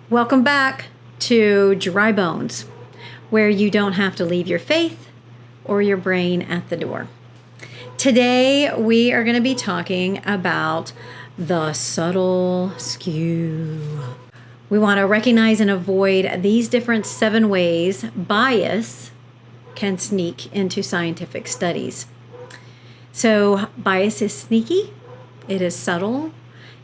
Welcome back to Dry Bones, where you don't have to leave your faith or your brain at the door. Today, we are going to be talking about the subtle skew. We want to recognize and avoid these different 7 ways bias can sneak into scientific studies. So, bias is sneaky, it is subtle,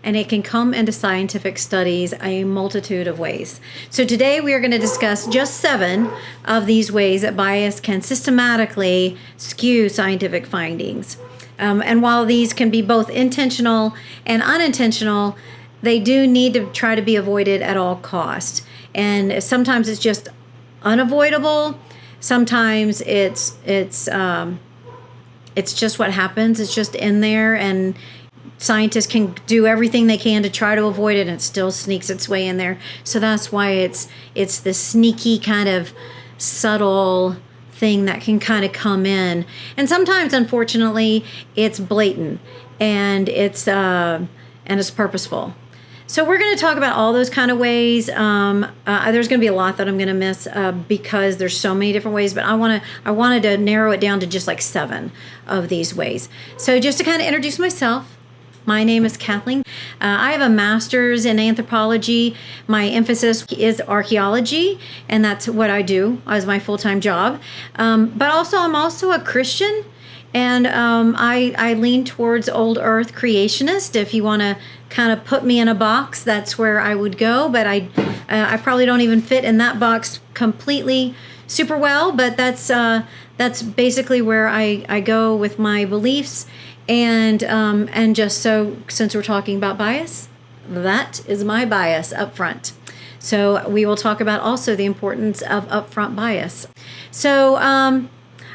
and it can come into scientific studies a multitude of ways. So today we are going to discuss just 7 of these ways that bias can systematically skew scientific findings. And while these can be both intentional and unintentional, they do need to try to be avoided at all costs. And sometimes it's just unavoidable. Sometimes it's just what happens. It's just in there, and scientists can do everything they can to try to avoid it, and it still sneaks its way in there. So that's why it's this sneaky kind of subtle thing that can kind of come in. And sometimes, unfortunately, it's blatant and it's purposeful. So we're going to talk about all those kind of ways. There's going to be a lot that I'm going to miss because there's so many different ways, but I wanted to narrow it down to just like 7 of these ways. So just to kind of introduce myself, my name is Kathleen. I have a master's in anthropology. My emphasis is archaeology, and that's what I do as my full-time job. But also, I'm also a Christian, and I lean towards old earth creationist. If you want to kind of put me in a box, that's where I would go. But I probably don't even fit in that box completely super well. But that's basically where I go with my beliefs. And just so, since we're talking about bias, that is my bias up front. So we will talk about also the importance of upfront bias. So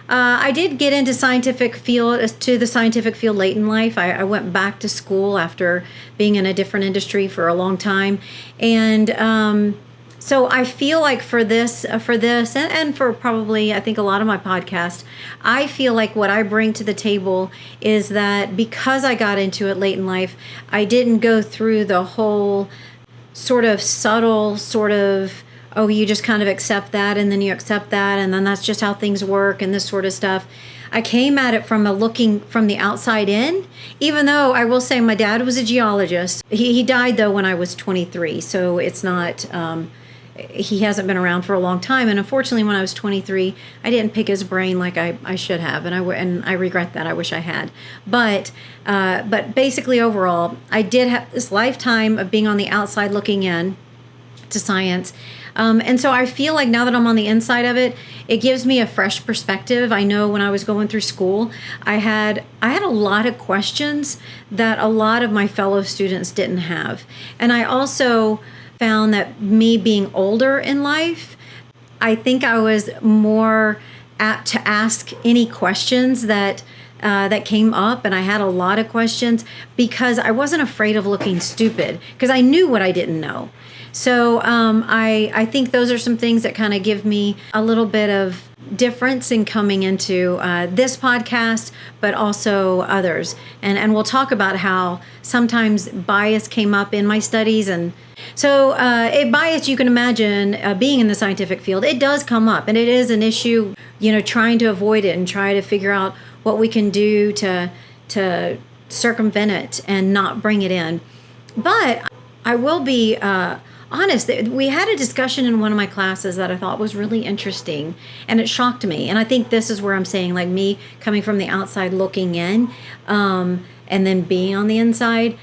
I did get into the scientific field late in life. I went back to school after being in a different industry for a long time, and so I feel like for this, and for probably, I think a lot of my podcasts, I feel like what I bring to the table is that because I got into it late in life, I didn't go through the whole sort of subtle oh, you just kind of accept that, and then you accept that, and then that's just how things work, and this sort of stuff. I came at it from looking from the outside in, even though I will say my dad was a geologist. He died, though, when I was 23, so it's not... he hasn't been around for a long time, and unfortunately when I was 23 I didn't pick his brain like I should have, and I regret that. I wish I had, but basically overall I did have this lifetime of being on the outside looking in to science, and so I feel like now that I'm on the inside of it, it gives me a fresh perspective. I know when I was going through school, I had a lot of questions that a lot of my fellow students didn't have, and I also found that me being older in life, I think I was more apt to ask any questions that came up, and I had a lot of questions because I wasn't afraid of looking stupid because I knew what I didn't know. So I think those are some things that kind of give me a little bit of difference in coming into this podcast, but also others. And we'll talk about how sometimes bias came up in my studies. And so bias, you can imagine being in the scientific field, it does come up, and it is an issue, trying to avoid it and try to figure out what we can do to circumvent it and not bring it in. But I will be honest, we had a discussion in one of my classes that I thought was really interesting, and it shocked me. And I think this is where I'm saying, like, me coming from the outside looking in, and then being on the inside,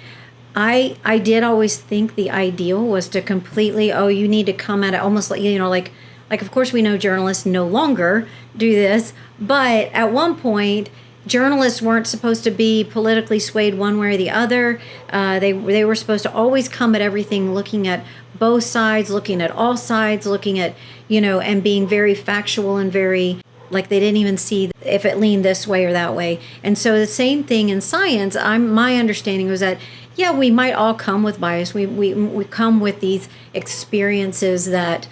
I did always think the ideal was to completely, you need to come at it almost like, like of course we know journalists no longer do this, but at one point journalists weren't supposed to be politically swayed one way or the other. They were supposed to always come at everything looking at both sides, looking at all sides, looking at, and being very factual and very, like, they didn't even see if it leaned this way or that way. And so the same thing in science, my understanding was that, yeah, we might all come with bias. We come with these experiences that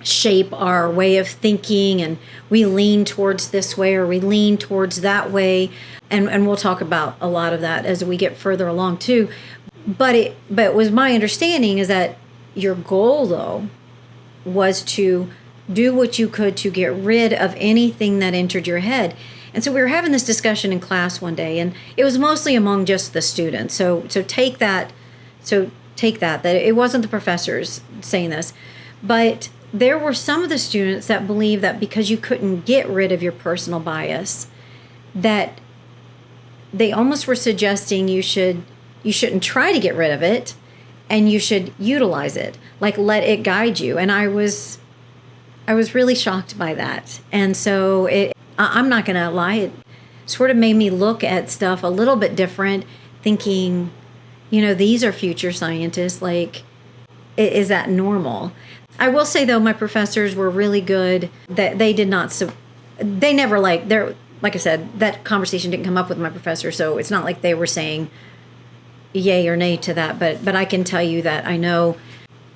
shape our way of thinking, and we lean towards this way or we lean towards that way, and we'll talk about a lot of that as we get further along too. But it was my understanding is that Your goal, though, was to do what you could to get rid of anything that entered your head. And so we were having this discussion in class one day, and it was mostly among just the students. So take that that it wasn't the professors saying this, but there were some of the students that believed that because you couldn't get rid of your personal bias, that they almost were suggesting you shouldn't try to get rid of it, and you should utilize it, like let it guide you. And I was really shocked by that. And so I'm not gonna lie, it sort of made me look at stuff a little bit different, thinking, these are future scientists. Like, is that normal? I will say, though, my professors were really good. That they did not, they never like I said, that conversation didn't come up with my professor, so it's not like they were saying yay or nay to that. But I can tell you that I know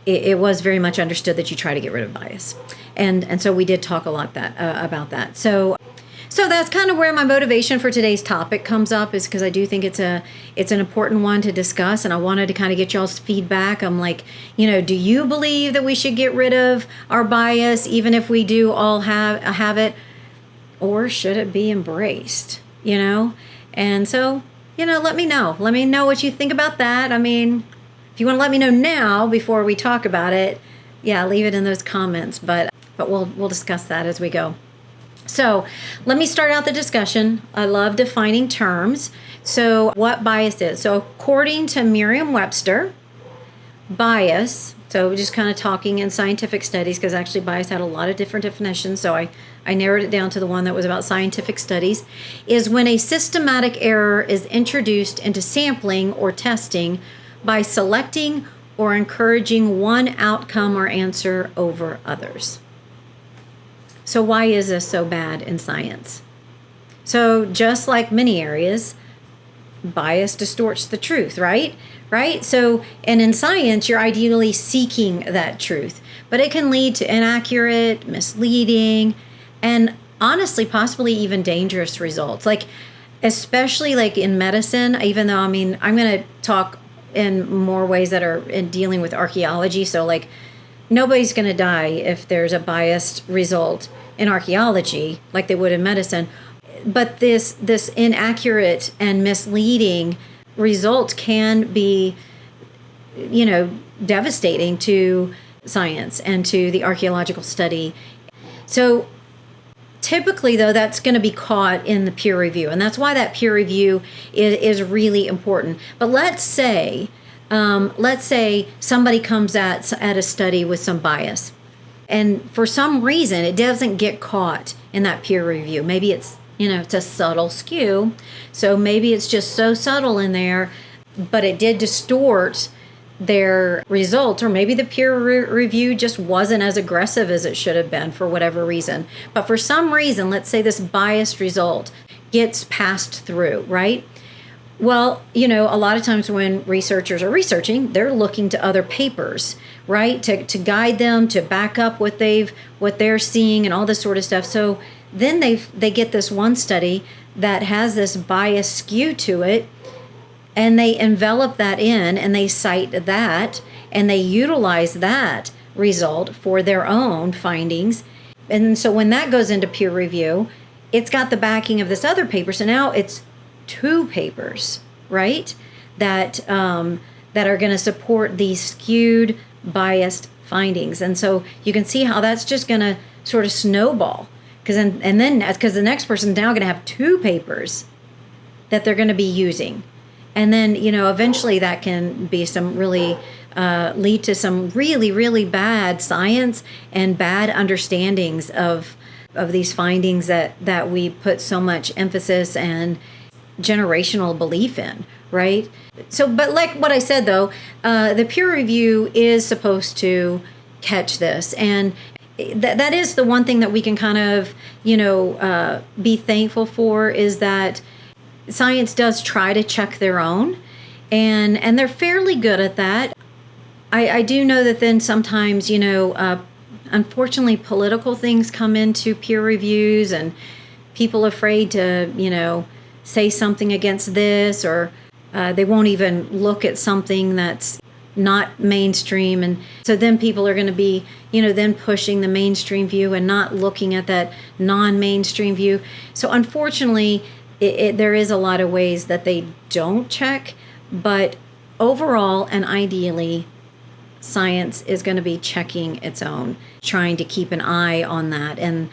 it was very much understood that you try to get rid of bias, and so we did talk a lot about that. So that's kind of where my motivation for today's topic comes up, is because I do think it's an important one to discuss, and I wanted to kind of get y'all's feedback. I'm like, do you believe that we should get rid of our bias, even if we do all have it, or should it be embraced? And so, let me know. Let me know what you think about that. I mean, if you want to let me know now before we talk about it, yeah, leave it in those comments. But we'll discuss that as we go. So let me start out the discussion. I love defining terms. So what bias is? So according to Merriam-Webster, bias, so just kind of talking in scientific studies, because actually bias had a lot of different definitions, so I narrowed it down to the one that was about scientific studies, is when a systematic error is introduced into sampling or testing by selecting or encouraging one outcome or answer over others. So why is this so bad in science? So just like many areas, bias distorts the truth, right? So, and in science, you're ideally seeking that truth, but it can lead to inaccurate, misleading, and honestly, possibly even dangerous results. Like, especially like in medicine, even though, I'm going to talk in more ways that are in dealing with archaeology. So like, nobody's going to die if there's a biased result in archaeology like they would in medicine. But this inaccurate and misleading result can be, devastating to science and to the archaeological study. So typically, though, that's going to be caught in the peer review. And that's why that peer review is really important. But let's say somebody comes at a study with some bias, and for some reason it doesn't get caught in that peer review. Maybe it's it's a subtle skew, so maybe it's just so subtle in there, but it did distort their results, or maybe the peer review just wasn't as aggressive as it should have been for whatever reason. But for some reason, let's say this biased result gets passed through, right? Well, a lot of times when researchers are researching, they're looking to other papers, right, to guide them, to back up what they're seeing and all this sort of stuff. So then they get this one study that has this bias skew to it, and they envelop that in, and they cite that, and they utilize that result for their own findings. And so when that goes into peer review, it's got the backing of this other paper. So now it's two papers, right, that are going to support these skewed, biased findings. And so you can see how that's just going to sort of snowball, because the next person's now going to have two papers that they're going to be using. And then, eventually that can be some really lead to some really, really bad science and bad understandings of these findings that we put so much emphasis and generational belief in, right? So, but like what I said, though, the peer review is supposed to catch this. And that is the one thing that we can kind of, be thankful for, is that science does try to check their own, and they're fairly good at that. I do know that then sometimes, unfortunately, political things come into peer reviews, and people afraid to, say something against this, or they won't even look at something that's not mainstream. And so then people are going to be, then pushing the mainstream view and not looking at that non-mainstream view. So unfortunately, there is a lot of ways that they don't check, but overall and ideally, science is going to be checking its own, trying to keep an eye on that and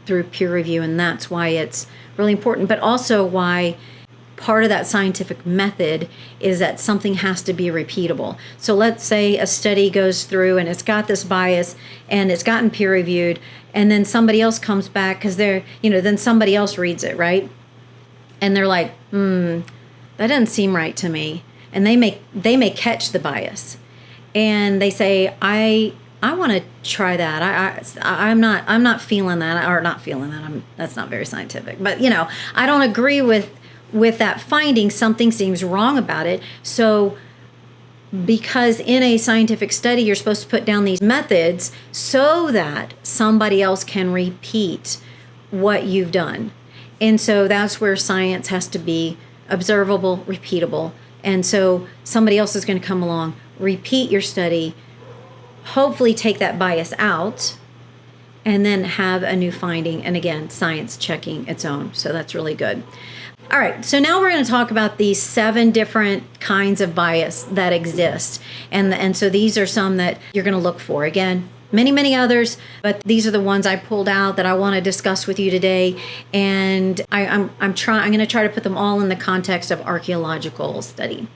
through peer review. And that's why it's really important, but also why part of that scientific method is that something has to be repeatable. So let's say a study goes through and it's got this bias and it's gotten peer reviewed, and then somebody else comes back because then somebody else reads it, right? And they're like, that doesn't seem right to me. And they may catch the bias. And they say, I want to try that. I'm not feeling that, or not feeling that. That's not very scientific. But I don't agree with that finding. Something seems wrong about it. So because in a scientific study, you're supposed to put down these methods so that somebody else can repeat what you've done. And so that's where science has to be observable, repeatable. And so somebody else is going to come along, repeat your study, hopefully take that bias out, and then have a new finding. And again, science checking its own. So that's really good. All right, so now we're going to talk about these 7 different kinds of bias that exist. And so these are some that you're going to look for. Again, many others, but these are the ones I pulled out that I want to discuss with you today. And I'm going to try to put them all in the context of archaeological study.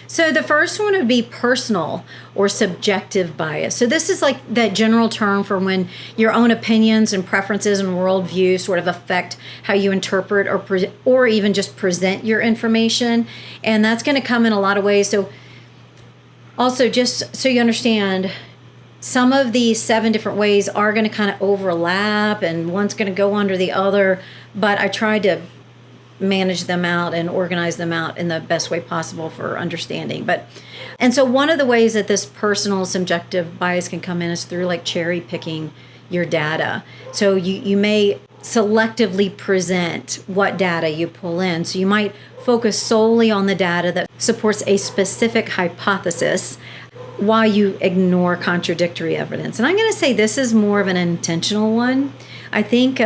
So the first one would be personal or subjective bias. So this is like that general term for when your own opinions and preferences and worldview sort of affect how you interpret or even just present your information. And that's going to come in a lot of ways. So also, just so you understand, some of these 7 different ways are going to kind of overlap, and one's going to go under the other, but I tried to manage them out and organize them out in the best way possible for understanding. And so one of the ways that this personal subjective bias can come in is through like cherry picking your data. So you may selectively present what data you pull in. So you might focus solely on the data that supports a specific hypothesis while you ignore contradictory evidence. And I'm going to say this is more of an intentional one. I think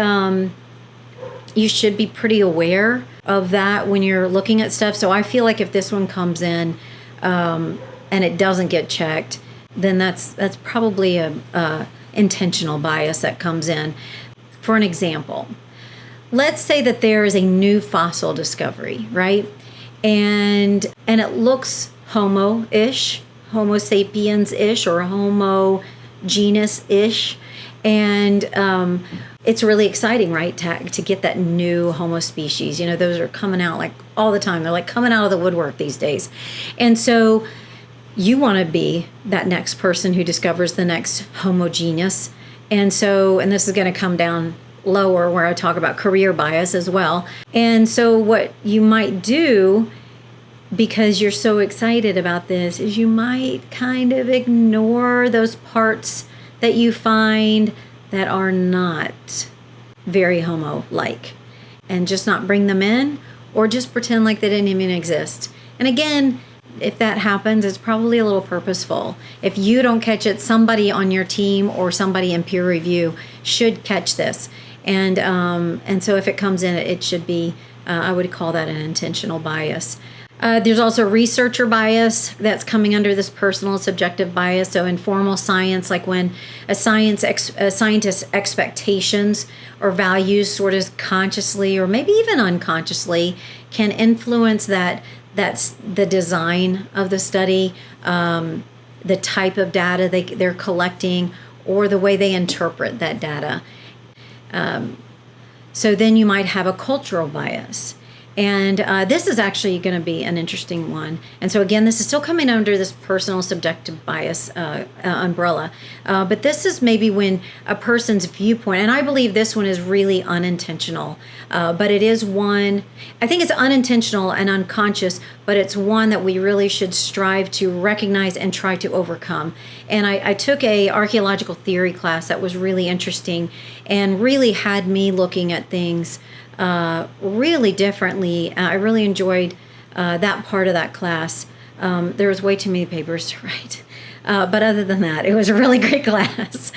you should be pretty aware of that when you're looking at stuff. So I feel like if this one comes in and it doesn't get checked, then that's probably a intentional bias that comes in. For an example, let's say that there is a new fossil discovery, right? And it looks Homo-ish, Homo sapiens-ish, or Homo genus-ish. And it's really exciting, right, to get that new Homo species. Those are coming out like all the time. They're like coming out of the woodwork these days. And so you want to be that next person who discovers the next Homo genius. And this is going to come down lower where I talk about career bias as well. And so what you might do, because you're so excited about this, is you might kind of ignore those parts that you find that are not very Homo-like, and just not bring them in, or just pretend like they didn't even exist. And again, if that happens, it's probably a little purposeful. If you don't catch it, somebody on your team or somebody in peer review should catch this. And so if it comes in, it should be, I would call that an intentional bias. There's also researcher bias that's coming under this personal subjective bias. So in formal science, like when a scientist's expectations or values sort of consciously or maybe even unconsciously can influence that's the design of the study, the type of data they're collecting, or the way they interpret that data. So then you might have a cultural bias. And this is actually going to be an interesting one. And so again, this is still coming under this personal subjective bias umbrella. But this is maybe when a person's viewpoint, and I believe this one is really unintentional, but it is one, I think it's unintentional and unconscious, but it's one that we really should strive to recognize and try to overcome. And I took a archaeological theory class that was really interesting and really had me looking at things really differently. I really enjoyed that part of that class There was way too many papers to write. But other than that, it was a really great class.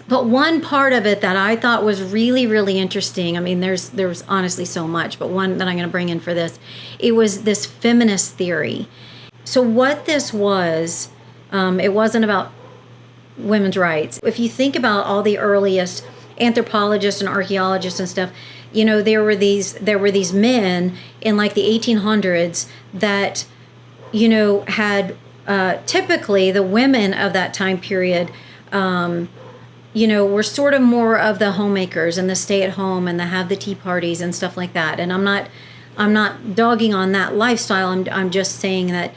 But one part of it that I thought was really, really interesting, I mean, there was honestly so much, but one that I'm going to bring in for this, it was this feminist theory. So what this was, it wasn't about women's rights. If you think about all the earliest anthropologists and archaeologists and stuff, you know, there were these men in like the 1800s that, you know, had typically the women of that time period, you know, were sort of more of the homemakers and the stay at home and the have the tea parties and stuff like that. And I'm not dogging on that lifestyle. I'm just saying that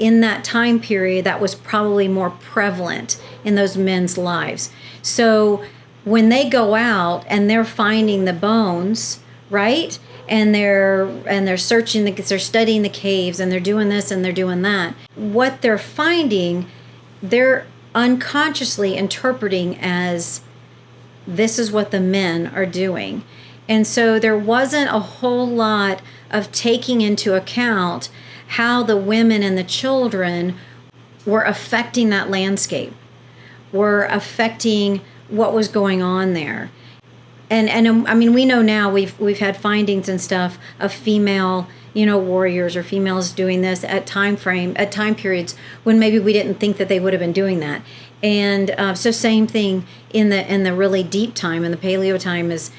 in that time period, that was probably more prevalent in those men's lives. So when they go out and they're finding the bones, right? And they're searching, they're studying the caves, and they're doing this and they're doing that. What they're finding, they're unconsciously interpreting as this is what the men are doing. And so there wasn't a whole lot of taking into account how the women and the children were affecting that landscape, were affecting what was going on there. And I mean, we know now we've had findings and stuff of female, you know, warriors or females doing this at time periods when maybe we didn't think that they would have been doing that. And so same thing in the really deep time, in the paleo time, is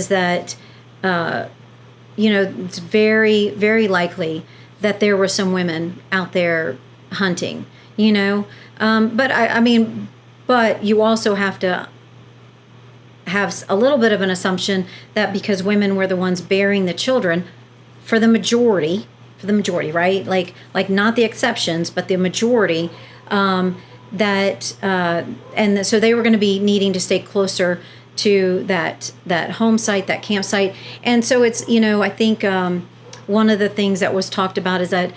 that you know, it's very, very likely that there were some women out there hunting, you know. But I mean, but you also have to have a little bit of an assumption that because women were the ones bearing the children for the majority, right? Like not the exceptions, but the majority, and so they were going to be needing to stay closer to that home site, that campsite. And so it's, you know, I think one of the things that was talked about is that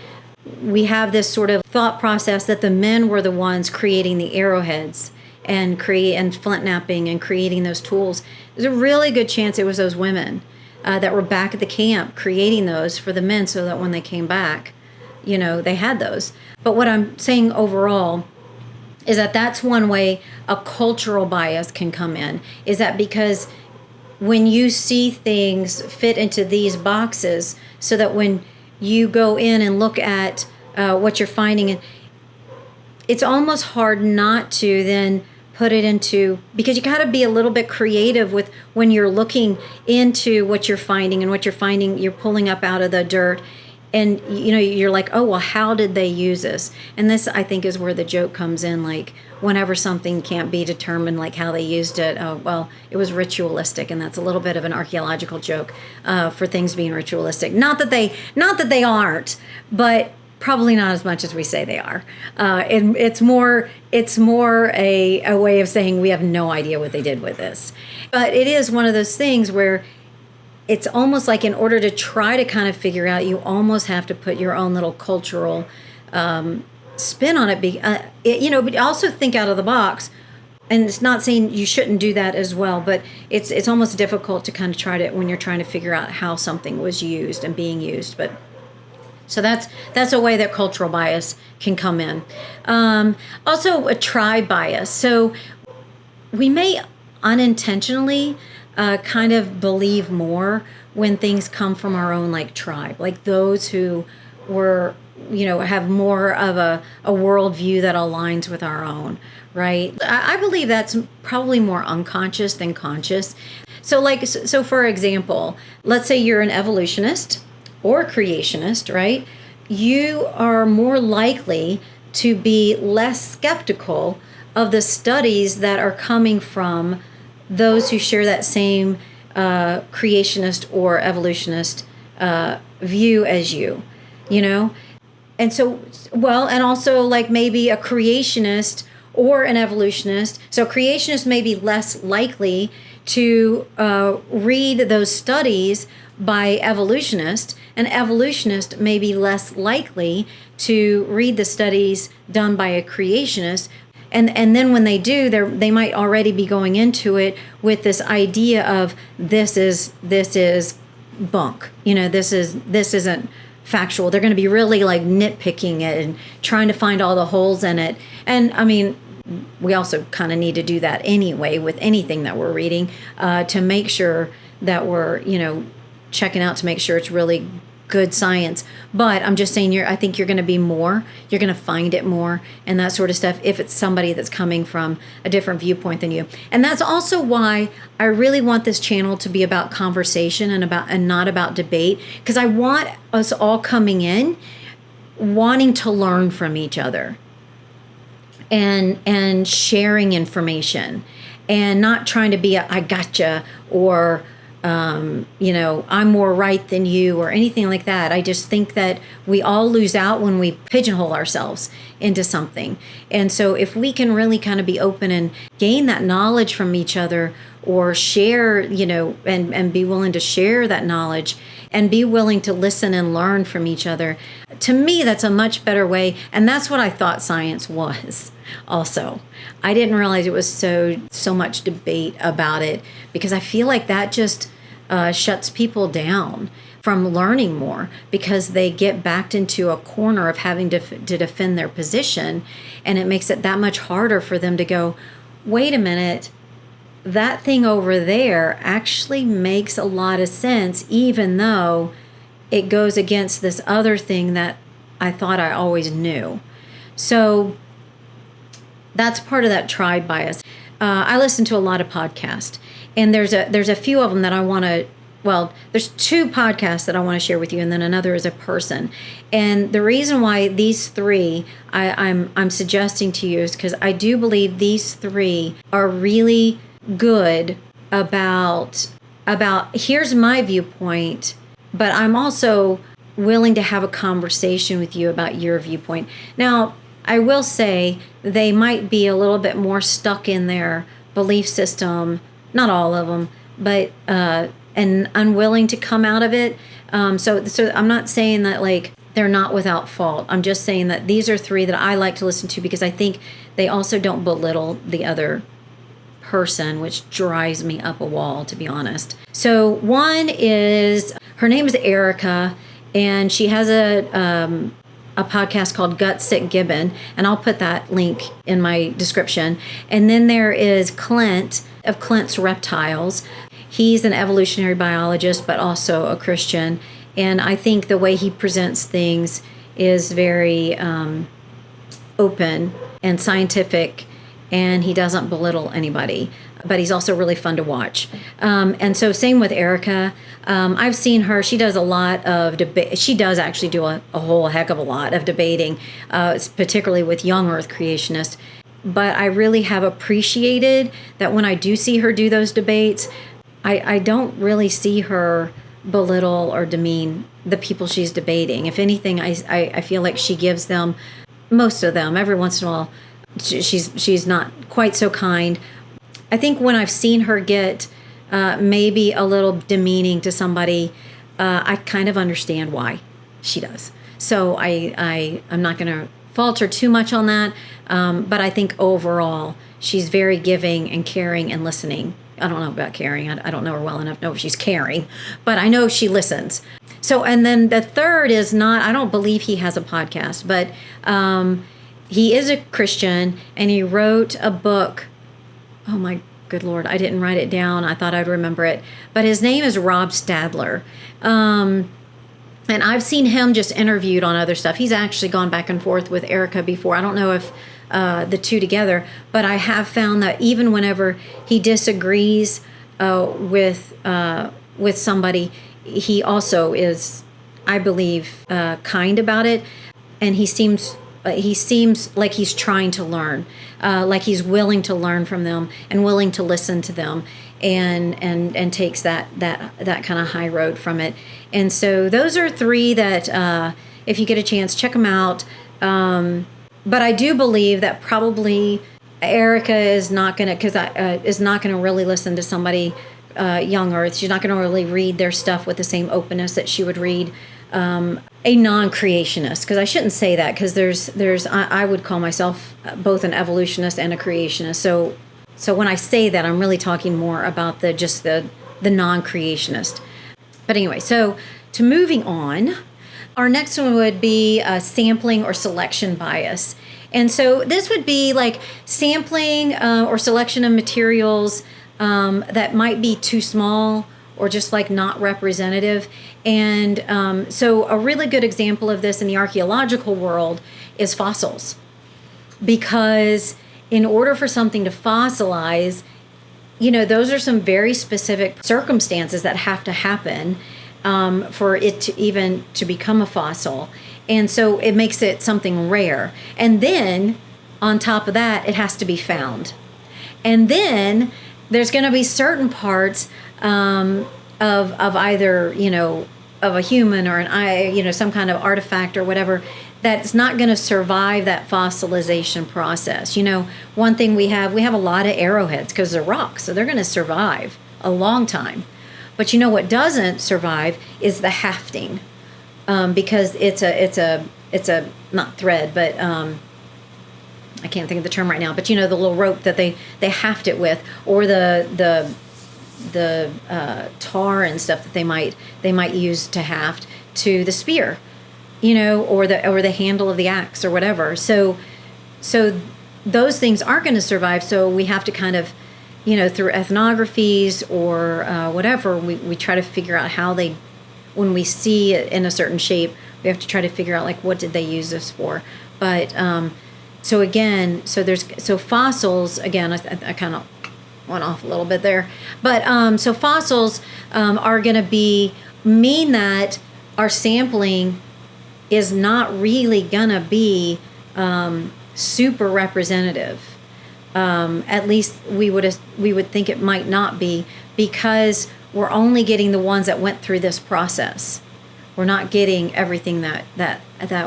we have this sort of thought process that the men were the ones creating the arrowheads and flint knapping and creating those tools. There's a really good chance it was those women that were back at the camp creating those for the men so that when they came back, you know, they had those. But what I'm saying overall is that that's one way a cultural bias can come in, is that because when you see things fit into these boxes, so that when you go in and look at what you're finding, it's almost hard not to then put it into, because you got to be a little bit creative with when you're looking into what you're finding, and what you're finding you're pulling up out of the dirt. And, you know, you're like, oh, well, how did they use this? And this, I think, is where the joke comes in. Like, whenever something can't be determined, like how they used it, oh, well, it was ritualistic. And that's a little bit of an archaeological joke for things being ritualistic. Not that they aren't, but probably not as much as we say they are. And it's more a way of saying we have no idea what they did with this. But it is one of those things where it's almost like in order to try to kind of figure out, you almost have to put your own little cultural spin on it. You know, but also think out of the box. And it's not saying you shouldn't do that as well, but it's almost difficult to kind of try to, when you're trying to figure out how something was used and being used. But so that's a way that cultural bias can come in. Also, a tribe bias. So we may unintentionally kind of believe more when things come from our own like tribe, like those who were, you know, have more of a worldview that aligns with our own, right? I believe that's probably more unconscious than conscious. So for example, let's say you're an evolutionist or creationist, right? You are more likely to be less skeptical of the studies that are coming from those who share that same creationist or evolutionist view as you know? And so, well, and also like maybe a creationist or an evolutionist. So creationist may be less likely to read those studies by evolutionists. An evolutionist may be less likely to read the studies done by a creationist. And then when they do, they might already be going into it with this idea of this is bunk. You know, this isn't factual. They're going to be really like nitpicking it and trying to find all the holes in it. And I mean, we also kind of need to do that anyway with anything that we're reading, to make sure that we're, checking out to make sure it's really good science. But I'm just saying, I think you're going to you're going to find it more and that sort of stuff if it's somebody that's coming from a different viewpoint than you. And that's also why I really want this channel to be about conversation and not about debate, because I want us all coming in wanting to learn from each other and sharing information and not trying to be I gotcha or I'm more right than you or anything like that. I just think that we all lose out when we pigeonhole ourselves into something. And so if we can really kind of be open and gain that knowledge from each other, or share, and be willing to share that knowledge and be willing to listen and learn from each other, to me, that's a much better way. And that's what I thought science was also. I didn't realize it was so much debate about it, because I feel like that just shuts people down from learning more, because they get backed into a corner of having to defend their position, and it makes it that much harder for them to go, wait a minute, that thing over there actually makes a lot of sense, even though it goes against this other thing that I thought I always knew. So that's part of that tribe bias. I listen to a lot of podcasts, and there's a few of them that I want to. Well, there's 2 podcasts that I want to share with you, and then another is a person. And the reason why these 3 I'm suggesting to you is because I do believe these 3 are really good about here's my viewpoint, but I'm also willing to have a conversation with you about your viewpoint. Now, I will say they might be a little bit more stuck in their belief system, not all of them, but and unwilling to come out of it. So I'm not saying that like they're not without fault. I'm just saying that these are 3 that I like to listen to, because I think they also don't belittle the other person, which drives me up a wall, to be honest. So one is, her name is Erica, and she has a podcast called Gut Sick Gibbon, and I'll put that link in my description. And then there is Clint of Clint's Reptiles. He's an evolutionary biologist, but also a Christian. And I think the way he presents things is very open and scientific, and he doesn't belittle anybody, but he's also really fun to watch. And so same with Erica. I've seen her. She does a lot of debate. She does actually do a whole heck of a lot of debating, particularly with young Earth creationists. But I really have appreciated that when I do see her do those debates, I don't really see her belittle or demean the people she's debating. If anything, I feel like she gives them, most of them, every once in a while, she's not quite so kind. I think when I've seen her get maybe a little demeaning to somebody, I kind of understand why she does. So I'm not going to falter too much on that. But I think overall, she's very giving and caring and listening. I don't know about caring. I don't know her well enough to know if she's caring, but I know she listens. So, and then the third is I don't believe he has a podcast, but he is a Christian, and he wrote a book. Oh my good Lord, I didn't write it down. I thought I'd remember it. But his name is Rob Stadler. And I've seen him just interviewed on other stuff. He's actually gone back and forth with Erica before. I don't know if the 2 together, but I have found that even whenever he disagrees with somebody, he also is, I believe, kind about it. And he seems like he's trying to learn, like he's willing to learn from them and willing to listen to them, and takes that kind of high road from it. And so those are 3 that if you get a chance, check them out. But I do believe that probably Erica is not going to really listen to somebody young Earth. She's not going to really read their stuff with the same openness that she would read a non-creationist, because I shouldn't say that, because I would call myself both an evolutionist and a creationist. So when I say that, I'm really talking more about the non-creationist. But anyway, so to moving on, Our next one would be sampling or selection bias. And so this would be like sampling or selection of materials that might be too small or just like not representative. And so a really good example of this in the archaeological world is fossils. Because in order for something to fossilize, those are some very specific circumstances that have to happen for it to even to become a fossil. And so it makes it something rare. And then on top of that, it has to be found. And then there's going to be certain parts of either, of a human or an eye, some kind of artifact or whatever, that's not going to survive that fossilization process. One thing we have a lot of arrowheads because they're rocks, so they're going to survive a long time. But what doesn't survive is the hafting, because it's a not thread, but I can't think of the term right now. But the little rope that they haft it with, or the tar and stuff that they might use to haft to the spear, or the handle of the axe or whatever. So those things aren't going to survive. So we have to kind of, through ethnographies or whatever, we try to figure out how when we see it in a certain shape, we have to try to figure out like what did they use this for. But so fossils again. I kind of went off a little bit there, but so fossils are going to mean that our sampling is not really going to be super representative. At least we would think it might not be, because we're only getting the ones that went through this process. We're not getting everything that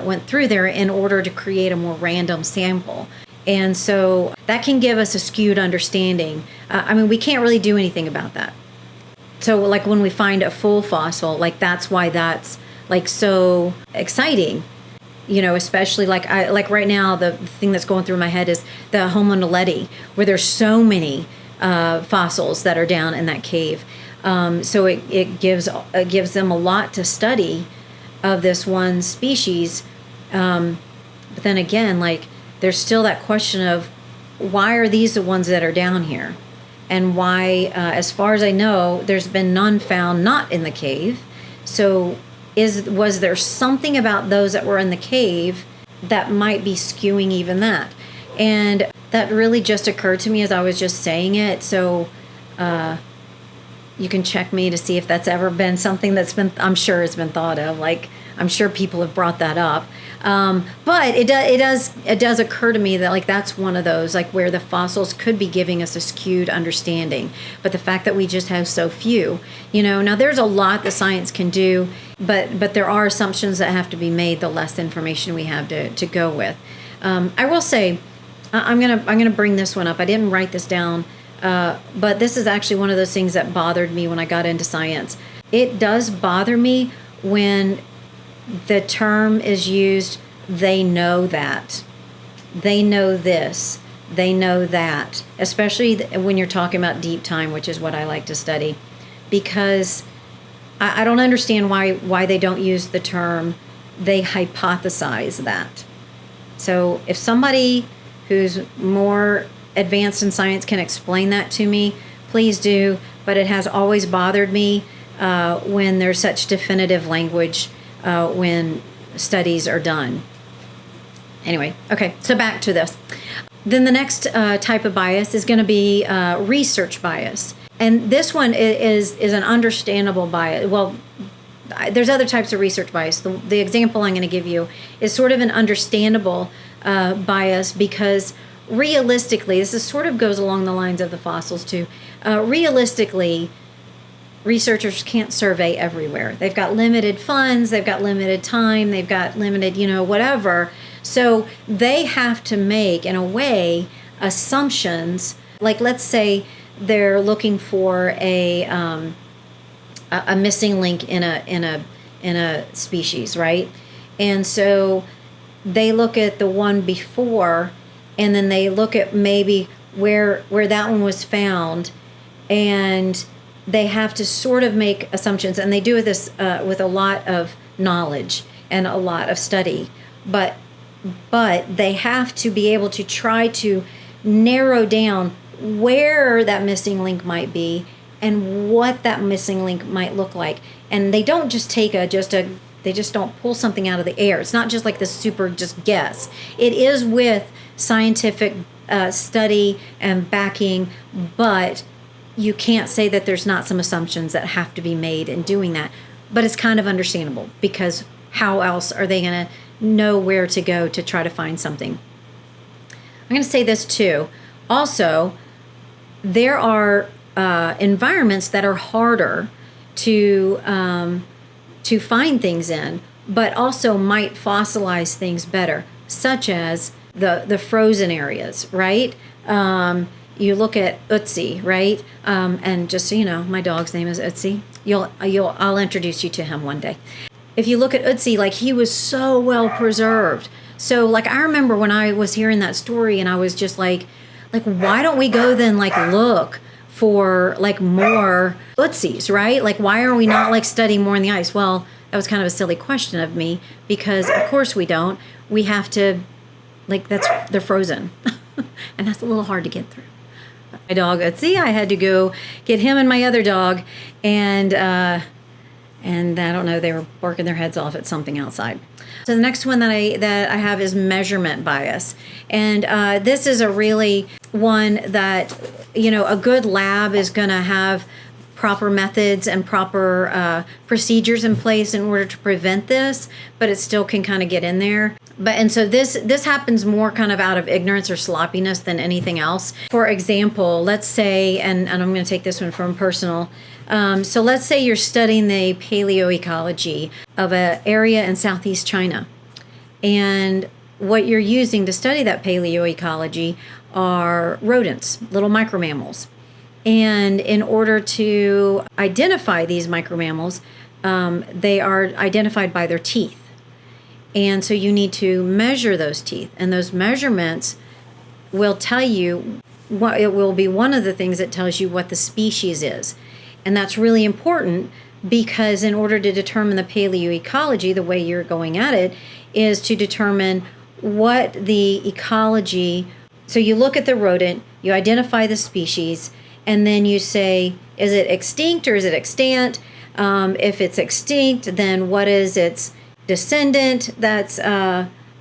went through there in order to create a more random sample. And so that can give us a skewed understanding. We can't really do anything about that. So like when we find a full fossil, like that's why that's like so exciting. Especially like right now, the thing that's going through my head is the Homo naledi, where there's so many fossils that are down in that cave. So it gives them a lot to study of this one species. But then again, like there's still that question of why are these the ones that are down here, and why, as far as I know, there's been none found not in the cave. So was there something about those that were in the cave that might be skewing even that? And that really just occurred to me as I was just saying it. So you can check me to see if that's ever been something I'm sure it's been thought of. Like I'm sure people have brought that up. But it does occur to me that like that's one of those like where the fossils could be giving us a skewed understanding. But the fact that we just have so few, now there's a lot that science can do, but there are assumptions that have to be made the less information we have to go with. I will say, I'm gonna bring this one up. I didn't write this down, but this is actually one of those things that bothered me when I got into science. It does bother me when the term is used, they know that, they know this, they know that, especially when you're talking about deep time, which is what I like to study, because I don't understand why they don't use the term, they hypothesize that. So if somebody who's more advanced in science can explain that to me, please do. But it has always bothered me when there's such definitive language when studies are done. Anyway, okay, so back to this. Then the next type of bias is going to be research bias. And this one is an understandable bias. Well, there's other types of research bias. The example I'm going to give you is sort of an understandable bias, because realistically, this is sort of goes along the lines of the fossils too. Realistically, researchers can't survey everywhere. They've got limited funds, they've got limited time, they've got limited, whatever. So they have to make, in a way, assumptions. Like, let's say they're looking for a missing link in a species, right? And so they look at the one before, and then they look at maybe where that one was found, and they have to sort of make assumptions, and they do this with a lot of knowledge. and a lot of study. But they have to be able to try to narrow down where that missing link might be and what that missing link might look like. And they don't just take they just don't pull something out of the air. It's not just like this super just guess. It is with scientific study and backing, but you can't say that there's not some assumptions that have to be made in doing that. But it's kind of understandable, because how else are they going to know where to go to try to find something? I'm going to say this too. Also, there are environments that are harder to find things in, but also might fossilize things better, such as the frozen areas, right? You look at Ötzi, right? And just so you know, my dog's name is Ötzi. I'll introduce you to him one day. If you look at Ötzi, like, he was so well preserved. So like, I remember when I was hearing that story, and I was just like, why don't we go then like look for like more Ötzis, right? Like, why are we not like studying more in the ice? Well, that was kind of a silly question of me, because of course we don't. We have to, like, they're frozen. And that's a little hard to get through. My dog Ötzi, I had to go get him and my other dog, and I don't know, they were barking their heads off at something outside. So the next one that I have is measurement bias. And this is a really one that, a good lab is going to have proper methods and proper procedures in place in order to prevent this, but it still can kind of get in there. And so this happens more kind of out of ignorance or sloppiness than anything else. For example, let's say, and I'm going to take this one from personal. So let's say you're studying the paleoecology of an area in Southeast China. And what you're using to study that paleoecology are rodents, little micromammals. And in order to identify these micromammals, they are identified by their teeth. And so you need to measure those teeth. And those measurements will tell you it will be one of the things that tells you what the species is. And that's really important, because in order to determine the paleoecology, the way you're going at it is to determine what the ecology. So you look at the rodent, you identify the species, and then you say, is it extinct or is it extant? If it's extinct, then what is its descendant that's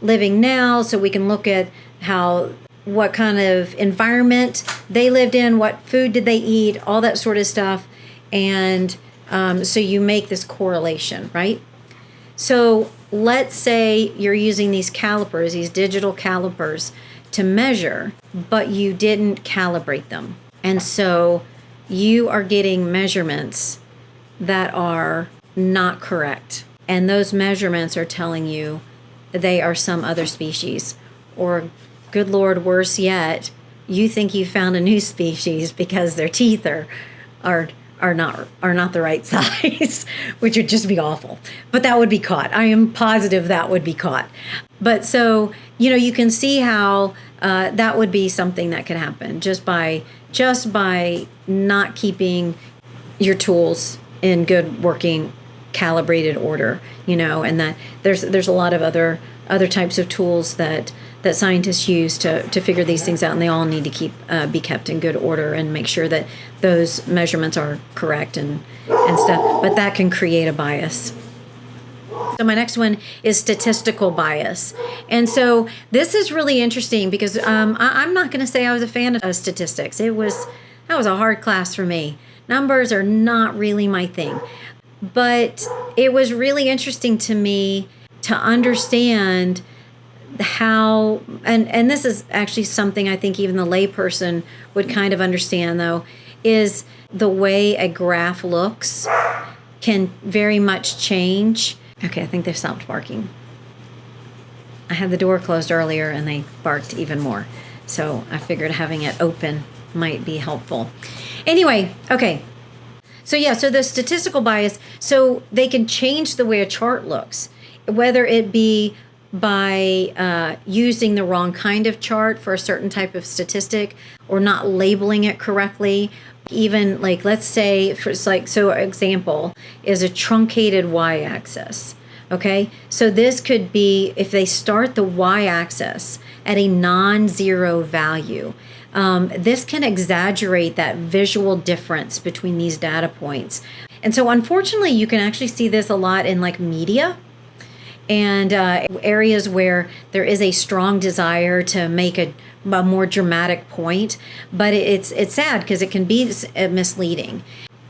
living now? So we can look at what kind of environment they lived in, what food did they eat, all that sort of stuff. And so you make this correlation, right? So let's say you're using these calipers, these digital calipers, to measure, but you didn't calibrate them. And so you are getting measurements that are not correct. And those measurements are telling you they are some other species. Or, good Lord, worse yet, you think you found a new species because their teeth are not the right size, which would just be awful. But that would be caught. I am positive that would be caught. But so, you can see how that would be something that could happen just by not keeping your tools in good working calibrated order, and that there's a lot of other types of tools that scientists use to figure these things out, and they all need to be kept in good order and make sure that those measurements are correct and stuff. But that can create a bias. So my next one is statistical bias. And so this is really interesting, because I'm not going to say I was a fan of statistics. That was a hard class for me. Numbers are not really my thing. But it was really interesting to me to understand how, and this is actually something I think even the layperson would kind of understand, though, is the way a graph looks can very much change. Okay, I think they stopped barking. I had the door closed earlier and they barked even more. So I figured having it open might be helpful. Anyway, okay. So the statistical bias, so they can change the way a chart looks, whether it be by using the wrong kind of chart for a certain type of statistic, or not labeling it correctly. Even like, let's say, example is a truncated y-axis. Okay, so this could be if they start the y-axis at a non-zero value. This can exaggerate that visual difference between these data points. And so unfortunately, you can actually see this a lot in like media and areas where there is a strong desire to make a more dramatic point, but it's sad because it can be misleading.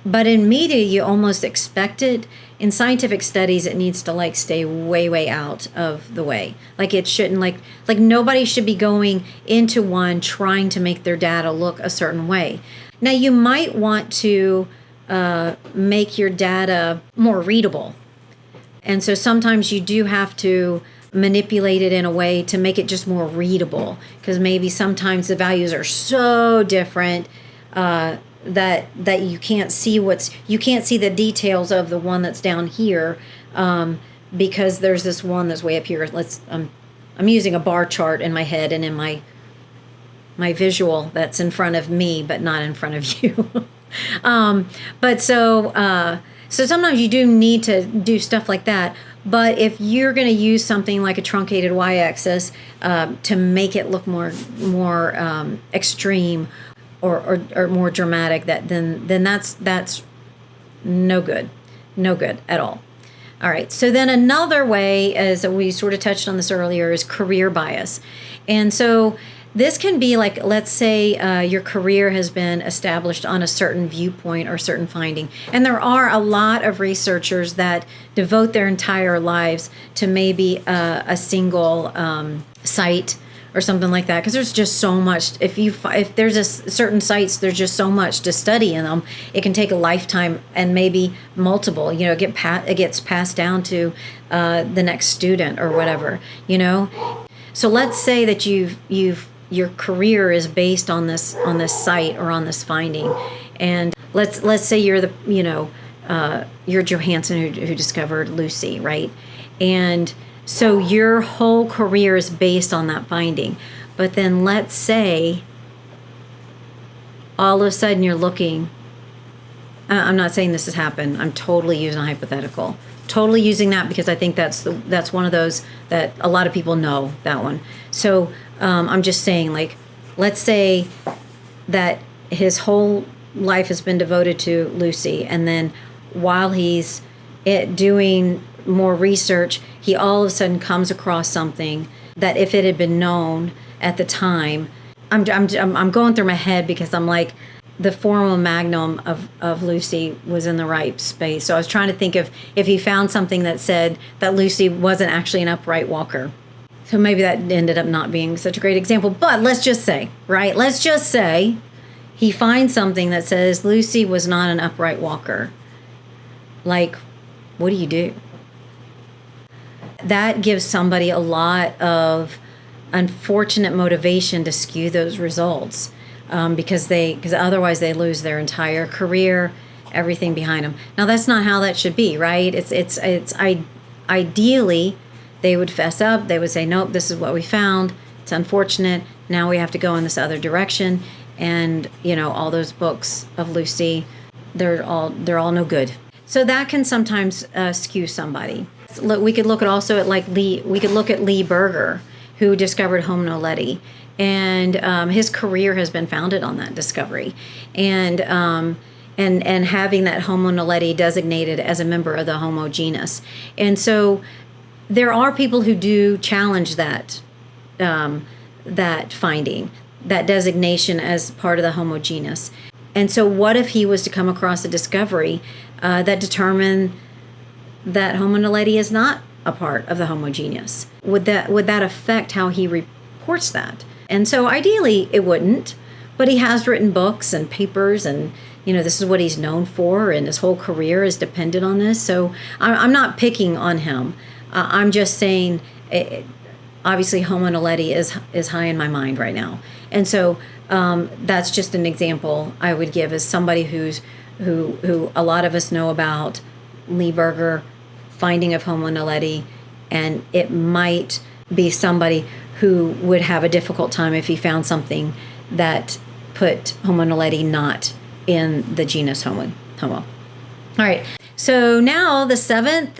But in media, you almost expect it. In scientific studies, it needs to like stay way out of the way. Like it shouldn't like nobody should be going into one trying to make their data look a certain way. Now you might want to make your data more readable. And so sometimes you do have to manipulate it in a way to make it just more readable, because maybe sometimes the values are so different that you can't see the details of the one that's down here, because there's this one that's way up here. I'm using a bar chart in my head and in my visual that's in front of me, but not in front of you. But so sometimes you do need to do stuff like that. But if you're going to use something like a truncated y-axis to make it look more extreme or more dramatic, then that's no good at all. All right. So then another way, as we sort of touched on this earlier, is career bias, and so this can be like, let's say your career has been established on a certain viewpoint or certain finding. And there are a lot of researchers that devote their entire lives to maybe a single site or something like that. Because there's just so much. If there's certain sites, there's just so much to study in them. It can take a lifetime and maybe multiple. You know, it gets passed down to the next student or whatever. You know, so let's say that your career is based on this site or on this finding, and let's say you're you're Johansson who discovered Lucy, right? And so your whole career is based on that finding. But then let's say all of a sudden you're looking. I'm not saying this has happened. I'm totally using a hypothetical. Totally using that because I think that's one of those that a lot of people know that one. So I'm just saying, like, let's say that his whole life has been devoted to Lucy, and then while he's doing more research, he all of a sudden comes across something that if it had been known at the time, I'm going through my head because I'm like, the foramen magnum of Lucy was in the right space. So I was trying to think of if he found something that said that Lucy wasn't actually an upright walker. So maybe that ended up not being such a great example. But let's just say, right? Let's just say he finds something that says Lucy was not an upright walker. Like, what do you do? That gives somebody a lot of unfortunate motivation to skew those results. Because otherwise they lose their entire career, everything behind them. Now that's not how that should be, right? Ideally they would fess up. They would say, nope, this is what we found. It's unfortunate. Now we have to go in this other direction. And all those books of Lucy, they're all no good. So that can sometimes skew somebody. We could look at Lee Berger, who discovered Homo naledi. And his career has been founded on that discovery, and having that Homo naledi designated as a member of the Homo genus. And so there are people who do challenge that finding, that designation as part of the Homo genus. And so what if he was to come across a discovery that determined that Homo naledi is not a part of the Homo genus? Would that affect how he reports that? And so ideally it wouldn't, but he has written books and papers, and this is what he's known for, and his whole career is dependent on this. So I'm not picking on him. I'm just saying, obviously Homo naledi is high in my mind right now. And so that's just an example I would give as somebody who a lot of us know about Lee Berger, finding of Homo naledi, and it might be somebody who would have a difficult time if he found something that put Homo naledi not in the genus Homo. All right. So now the seventh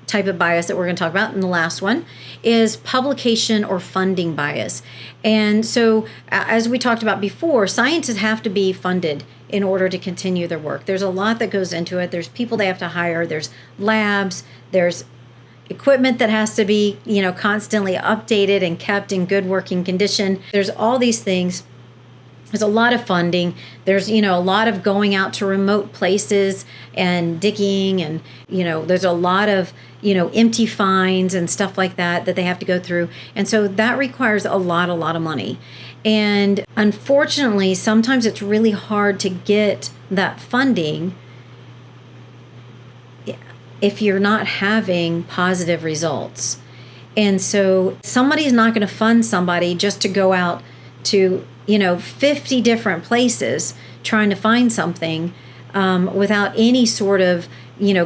type of bias that we're going to talk about, and the last one is publication or funding bias. And so, as we talked about before, scientists have to be funded in order to continue their work. There's a lot that goes into it. There's people they have to hire. There's labs. There's equipment that has to be, constantly updated and kept in good working condition. There's all these things. There's a lot of funding. There's, a lot of going out to remote places and digging, and, there's a lot of, empty finds and stuff like that they have to go through. And so that requires a lot of money. And unfortunately, sometimes it's really hard to get that funding if you're not having positive results. And so somebody's not going to fund somebody just to go out to 50 different places trying to find something without any sort of,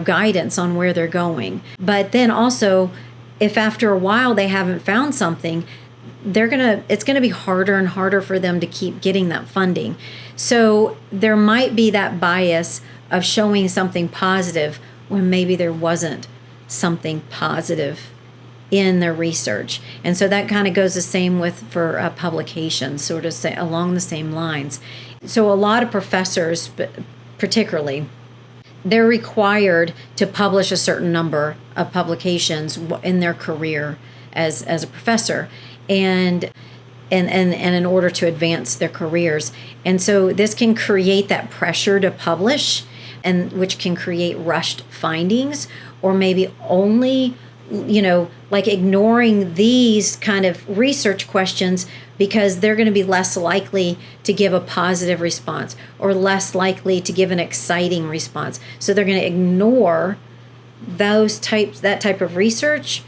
guidance on where they're going. But then also, if after a while they haven't found something, it's going to be harder and harder for them to keep getting that funding. So there might be that bias of showing something positive when maybe there wasn't something positive in their research. And so that kind of goes the same for publications, sort of along the same lines. So a lot of professors, particularly, they're required to publish a certain number of publications in their career as a professor, and in order to advance their careers. And so this can create that pressure to publish, and which can create rushed findings, or maybe only like ignoring these kind of research questions because they're going to be less likely to give a positive response or less likely to give an exciting response. So they're going to ignore that type of research,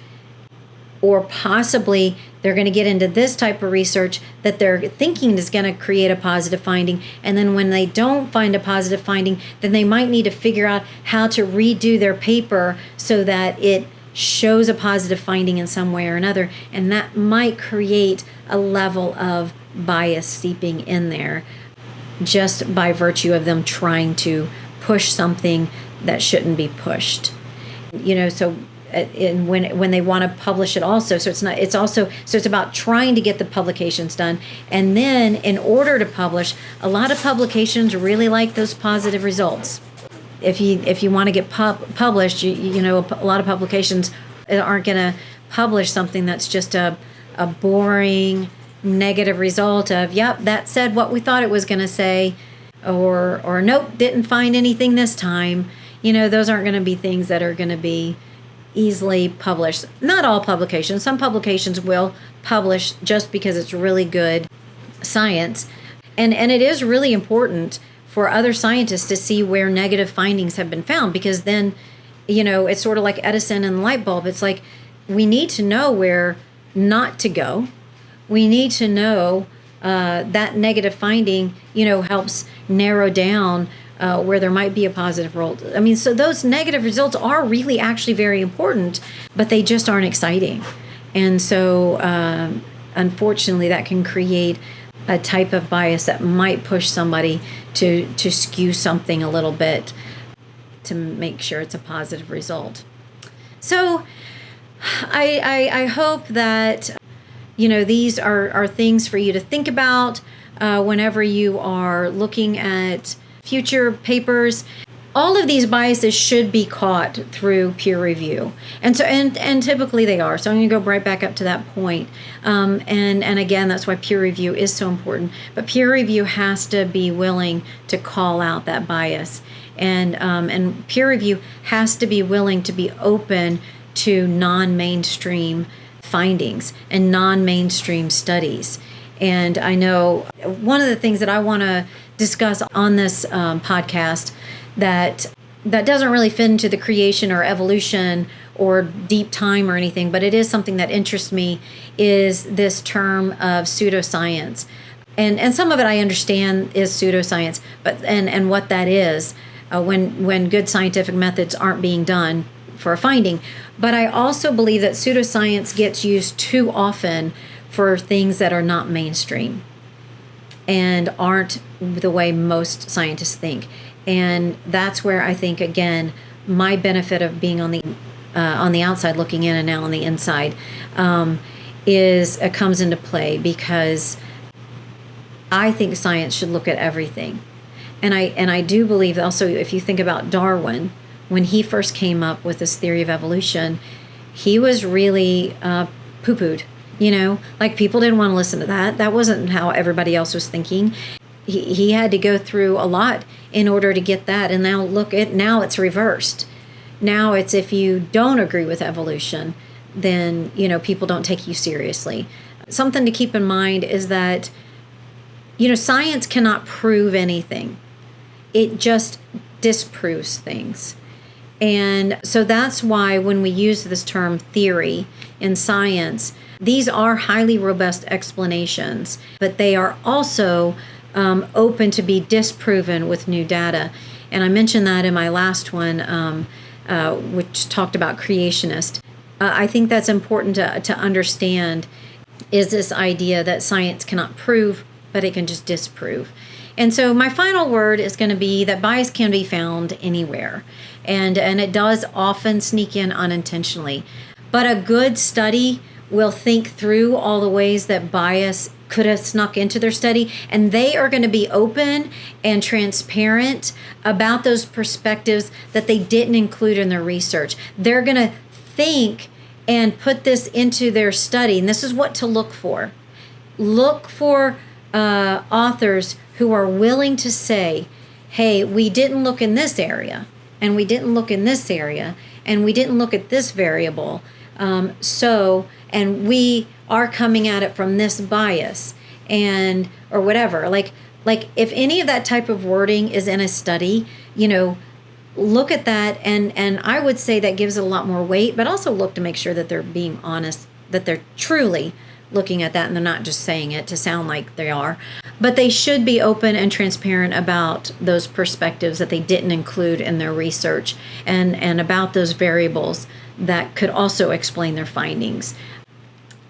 or possibly they're going to get into this type of research that they're thinking is going to create a positive finding. And then when they don't find a positive finding, then they might need to figure out how to redo their paper so that it shows a positive finding in some way or another. And that might create a level of bias seeping in there just by virtue of them trying to push something that shouldn't be pushed. So and when they want to publish it also. So it's about trying to get the publications done. And then in order to publish, a lot of publications really like those positive results. If you want to get published, a lot of publications aren't going to publish something that's just a boring negative result of, yep, that said what we thought it was going to say, or nope, didn't find anything this time. Those aren't going to be things that are going to be easily published. Not all publications. Some publications will publish just because it's really good science. And it is really important for other scientists to see where negative findings have been found, because then, it's sort of like Edison and the light bulb. It's like we need to know where not to go. We need to know that negative finding, helps narrow down where there might be a positive result. I mean, so those negative results are really actually very important, but they just aren't exciting. And so, unfortunately, that can create a type of bias that might push somebody to skew something a little bit to make sure it's a positive result. So I hope that, these are things for you to think about whenever you are looking at future papers. All of these biases should be caught through peer review. And so, and typically they are. So I'm going to go right back up to that point. And again, that's why peer review is so important. But peer review has to be willing to call out that bias. And peer review has to be willing to be open to non-mainstream findings and non-mainstream studies. And I know one of the things that I want to discuss on this podcast that doesn't really fit into the creation or evolution or deep time or anything, but it is something that interests me, is this term of pseudoscience. And some of it I understand is pseudoscience, but and what that is when good scientific methods aren't being done for a finding. But I also believe that pseudoscience gets used too often for things that are not mainstream and aren't the way most scientists think. And that's where I think, again, my benefit of being on the on the outside looking in and now on the inside, comes into play, because I think science should look at everything. And I do believe also, if you think about Darwin, when he first came up with this theory of evolution, he was really poo-pooed. Like, people didn't want to listen to that. That wasn't how everybody else was thinking. He had to go through a lot in order to get that. And now it's reversed. Now it's, if you don't agree with evolution, then, people don't take you seriously. Something to keep in mind is that, science cannot prove anything. It just disproves things. And so that's why when we use this term theory in science, these are highly robust explanations, but they are also open to be disproven with new data. And I mentioned that in my last one, which talked about creationist. I think that's important to understand, is this idea that science cannot prove, but it can just disprove. And so my final word is going to be that bias can be found anywhere. And it does often sneak in unintentionally. But a good study will think through all the ways that bias could have snuck into their study, and they are going to be open and transparent about those perspectives that they didn't include in their research. They're going to think and put this into their study, and this is what to look for. Look for authors who are willing to say, hey, we didn't look in this area, and we didn't look in this area, and we didn't look at this variable. And we are coming at it from this bias, or whatever. Like if any of that type of wording is in a study, look at that, and I would say that gives it a lot more weight, but also look to make sure that they're being honest, that they're truly looking at that and they're not just saying it to sound like they are. But they should be open and transparent about those perspectives that they didn't include in their research, and about those variables that could also explain their findings.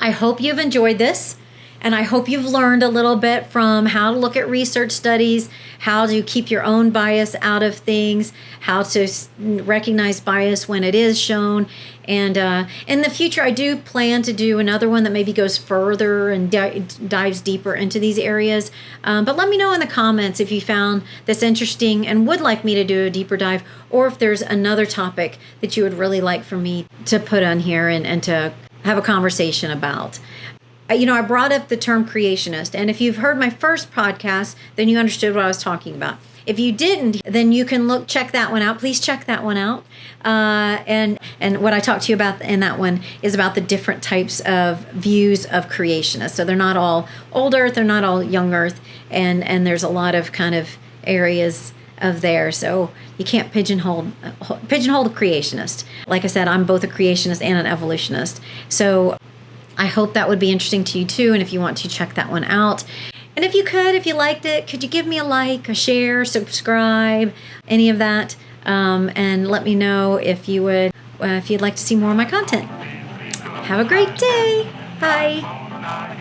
I hope you've enjoyed this, and I hope you've learned a little bit from how to look at research studies, how to keep your own bias out of things, how to recognize bias when it is shown. And in the future, I do plan to do another one that maybe goes further and dives deeper into these areas. But let me know in the comments if you found this interesting and would like me to do a deeper dive, or if there's another topic that you would really like for me to put on here and to have a conversation about. I brought up the term creationist, and if you've heard my first podcast, then you understood what I was talking about. If you didn't, then you can check that one out. Please check that one out. And what I talked to you about in that one is about the different types of views of creationists. So they're not all old Earth, they're not all young Earth, and there's a lot of kind of areas of there. So you can't pigeonhole a creationist. Like I said, I'm both a creationist and an evolutionist. So I hope that would be interesting to you too, and if you want to check that one out. And if you liked it, could you give me a like, a share, subscribe, any of that, and let me know if you'd like to see more of my content. Have a great day. Bye.